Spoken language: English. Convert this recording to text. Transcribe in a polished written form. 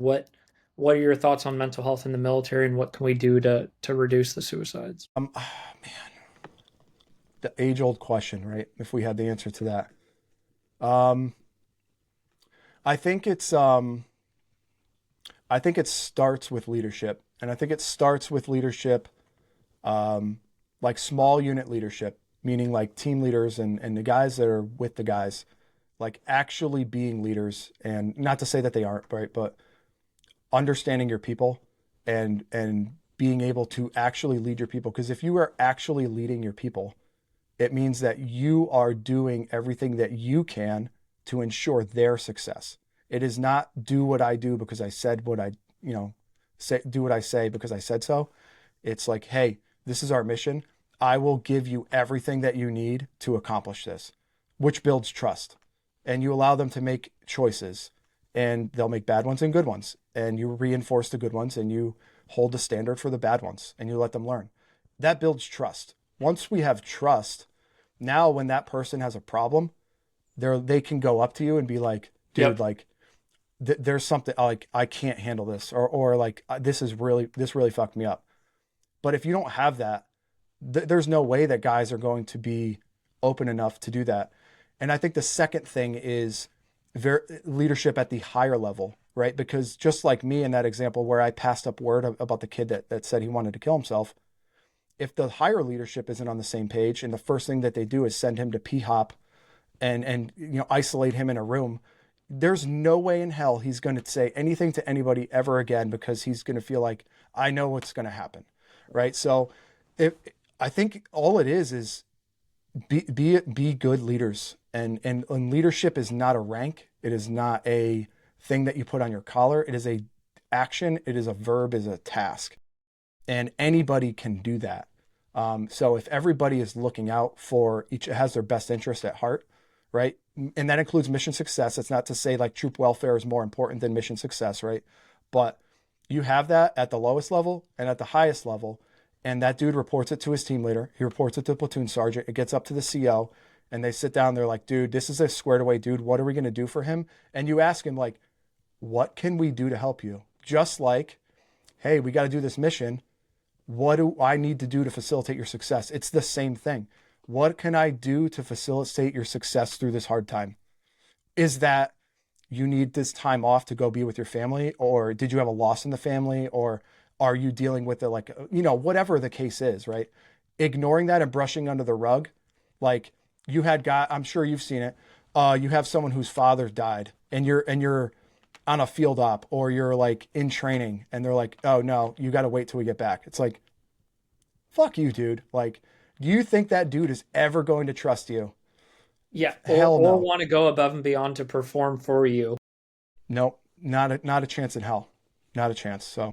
What what are your thoughts on mental health in the military, and what can we do to reduce the suicides? Man, the age-old question, right? If we had the answer to that, um, I think I think it starts with leadership, and I think it starts with leadership, um, like small unit leadership, meaning like team leaders and the guys that are with the guys, like actually being leaders, and not to say that they aren't, right? But understanding your people and being able to actually lead your people. Because if you are actually leading your people, it means that you are doing everything that you can to ensure their success. It is not do what I do because I said what I, you know, say, do what I say because I said so. It's like, hey, this is our mission. I will give you everything that you need to accomplish this, which builds trust. And you allow them to make choices, and they'll make bad ones and good ones. And you reinforce the good ones and you hold the standard for the bad ones and you let them learn. That builds trust. Once we have trust, now when that person has a problem, they can go up to you and be like, dude, Yep. like there's something like I can't handle this, or like this really fucked me up. But if you don't have that, there's no way that guys are going to be open enough to do that. And I think the second thing is leadership at the higher level, right? Because just like me in that example where I passed up word about the kid that said he wanted to kill himself, if the higher leadership isn't on the same page and the first thing that they do is send him to p-hop and isolate him in a room, there's no way in hell he's going to say anything to anybody ever again, because he's going to feel like I know what's going to happen, right? So if I think all it is be good leaders, and leadership is not a rank. It is not a thing that you put on your collar. It is a action. It is a verb. It is a task, and anybody can do that. So if everybody is looking out for each, has their best interest at heart, right? And that includes mission success. It's not to say like troop welfare is more important than mission success, right? But you have that at the lowest level and at the highest level. And that dude reports it to his team leader. He reports it to the platoon sergeant. It gets up to the CO, and they sit down. They're like, dude, this is a squared away dude. What are we going to do for him? And you ask him, like, what can we do to help you? Just like, hey, we got to do this mission. What do I need to do to facilitate your success? It's the same thing. What can I do to facilitate your success through this hard time? Is that you need this time off to go be with your family, or did you have a loss in the family, or are you dealing with it, like, whatever the case is, right? Ignoring that and brushing under the rug, like you had got, I'm sure you've seen it. You have someone whose father died, and you're on a field op, or you're like in training, and they're like, oh no, you got to wait till we get back. It's like, fuck you, dude. Like, do you think that dude is ever going to trust you? Yeah, Hell or no. want to go above and beyond to perform for you. Nope. Not a chance in hell. Not a chance. So